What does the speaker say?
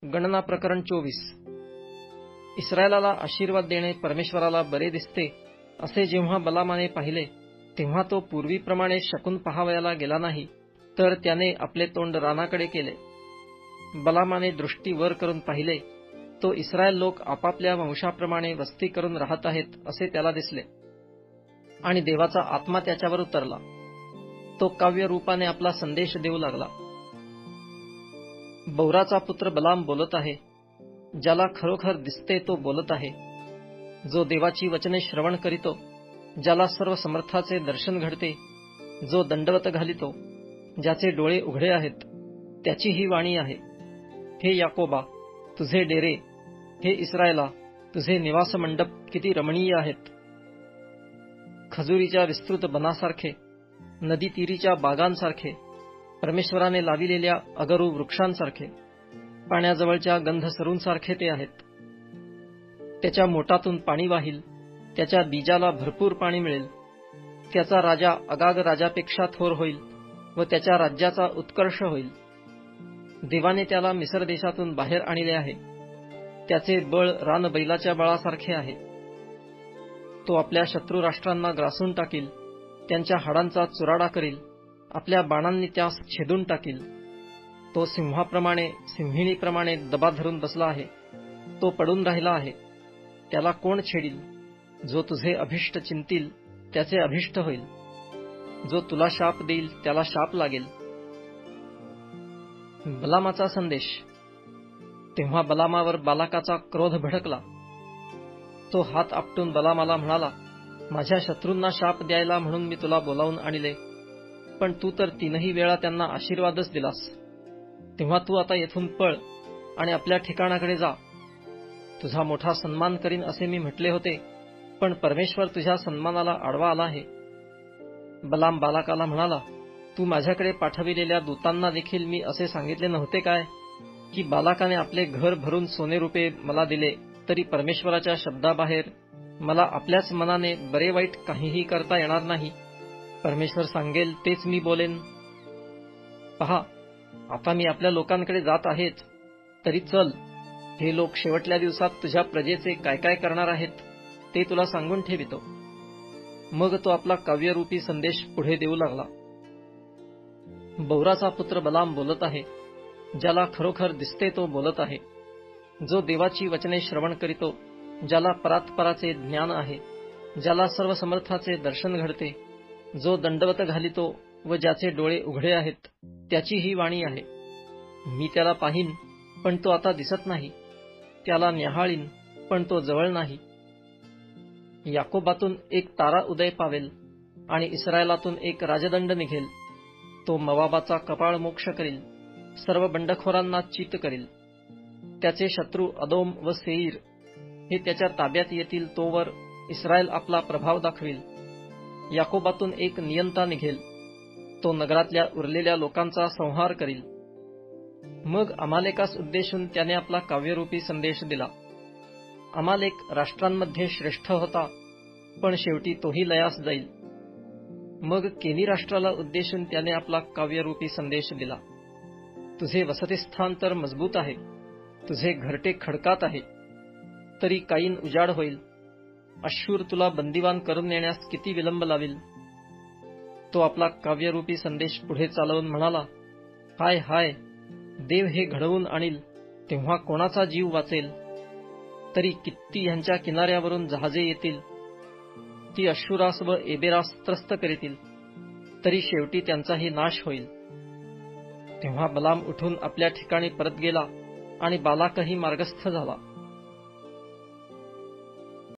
गणना प्रकरण 24. इस्रायलाला आशीर्वाद देणे परमेश्वराला बरे दिसते असे जेव्हा बलामाने पाहिले, तेव्हा तो पूर्वीप्रमाणे शकून पहावयाला गेला नाही, तर त्याने आपले तोंड रानाकडे केले. बलामाने दृष्टी वर करून पाहिले, तो इस्रायल लोक आपापल्या वंशाप्रमाणे वस्ती करून राहत आहेत असे त्याला दिसले, आणि देवाचा आत्मा त्याच्यावर उतरला. तो काव्य रूपाने आपला संदेश देऊ लागला. बौराचा पुत्र बलाम बोलत आहे, ज्याला खरोखर दिसते तो बोलत आहे, जो देवाची वचने श्रवण करीतो, ज्याला सर्व समर्थाचे दर्शन घडते, जो दंडवत घालितो, ज्याचे डोळे उघडे आहेत, त्याची ही वाणी आहे. हे याकोबा, तुझे डेरे, हे इस्रायला, तुझे निवास मंडप किती रमणीय आहेत. खजुरीच्या विस्तृत बनासारखे, नदी तीरीच्या बागांसारखे, परमेश्वराने लाविलेल्या अगरू वृक्षांसारखे, पाण्याजवळच्या गंध सरूंसारखे ते आहेत. त्याच्या मोटातून पाणी वाहील, त्याच्या बीजाला भरपूर पाणी मिळेल. त्याचा राजा अगाग राजापेक्षा थोर होईल व त्याच्या राज्याचा उत्कर्ष होईल. देवाने त्याला मिस्र देशातून बाहेर आणले आहे. त्याचे बळ रानबैलाच्या बळासारखे आहे. तो आपल्या शत्रू राष्ट्रांना ग्रासून टाकील, त्यांच्या हाडांचा चुराडा करील, आपल्या बाणांनी त्यास छेदून टाकील. तो सिंहाप्रमाणे, सिंहिणीप्रमाणे दबा धरून बसला आहे. तो पडून राहिला आहे. त्याला कोण छेडील? जो तुझे अभिष्ट चिंतील त्याचे अभिष्ट होईल. जो तुला शाप देईल त्याला शाप लागेल. बलामाचा संदेश. तेव्हा बलामावर बालाकाचा क्रोध भडकला. तो हात आपटून बलामाला म्हणाला, माझ्या शत्रूंना शाप द्यायला म्हणून मी तुला बोलावून आणले, पण तू तर 3 वेळा त्यांना आशीर्वादच दिलास. तेव्हा तू आता येथून पळ आणि आपल्या ठिकाणाकडे जा. तुझा मोठा सन्मान करीन असे मी म्हटले होते, पण परमेश्वर तुझ्या सन्मानाला आडवा आला आहे. बलाम बालाकाला म्हणाला, तू माझ्याकडे पाठविलेल्या दूतांना देखील मी असे सांगितले नव्हते काय, की बालाकाने आपले घर भरून सोने रुपये मला दिले तरी परमेश्वराच्या शब्दाबाहेर मला आपल्याच मनाने बरे वाईट काहीही करता येणार नाही. परमेश्वर सांगेल तेच मी बोलेन. पहा, आता मी आपल्या लोकांकडे जात आहेच, तरी चल, हे लोक शेवटल्या दिवसात तुझ्या प्रजेचे काय काय करणार आहेत ते तुला सांगून ठेवितो. मग तो आपला काव्यरूपी संदेश पुढे देऊ लागला. बौराचा पुत्र बलाम बोलत आहे, ज्याला खरोखर दिसते तो बोलत आहे, जो देवाची वचने श्रवण करीतो, ज्याला परात्पराचे ज्ञान आहे, ज्याला सर्व समर्थाचे दर्शन घडते, जो दंडवत घालितो व ज्याचे डोळे उघडे आहेत, त्याची ही वाणी आहे. मी त्याला पाहीन, पण तो आता दिसत नाही. त्याला न्याहाळीन, पण तो जवळ नाही. याकोबातून एक तारा उदय पावेल आणि इस्रायलातून एक राजदंड निघेल. तो मोवाबाचा कपाळ मोक्ष करील, सर्व बंडखोरांना चित करील. त्याचे शत्रू अदोम व सेईर हे त्याच्या ताब्यात येतील, तोवर इस्रायल आपला प्रभाव दाखविल. याकोबातून एक नियंता निघेल, तो नगरातल्या उरलेल्या लोकांचा संहार करील. मग अमालेकास उद्देशून त्याने आपला काव्यरूपी संदेश दिला. अमालेक राष्ट्रांमध्ये श्रेष्ठ होता, पण शेवटी तोही लयास जाईल. मग केनी राष्ट्राला उद्देशून त्याने आपला काव्यरूपी संदेश दिला. तुझे वसतिस्थान तर मजबूत आहे, तुझे घरटे खडकात आहे, तरी काईन उजाड होईल. अश्शूर तुला बंदिवान करून नेण्यास किती विलंब लावील. तो आपला काव्यरूपी संदेश पुढे चालवून म्हणाला, हाय हाय, देव हे घडवून आणील तेव्हा कोणाचा जीव वाचेल. तरी किती ह्यांच्या किनाऱ्यावरून जहाजे येतील, ती अश्शूरास व एबेरास त्रस्त करीतील, तरी शेवटी त्यांचाही नाश होईल. तेव्हा बलाम उठून आपल्या ठिकाणी परत गेला आणि बालाकही मार्गस्थ झाला.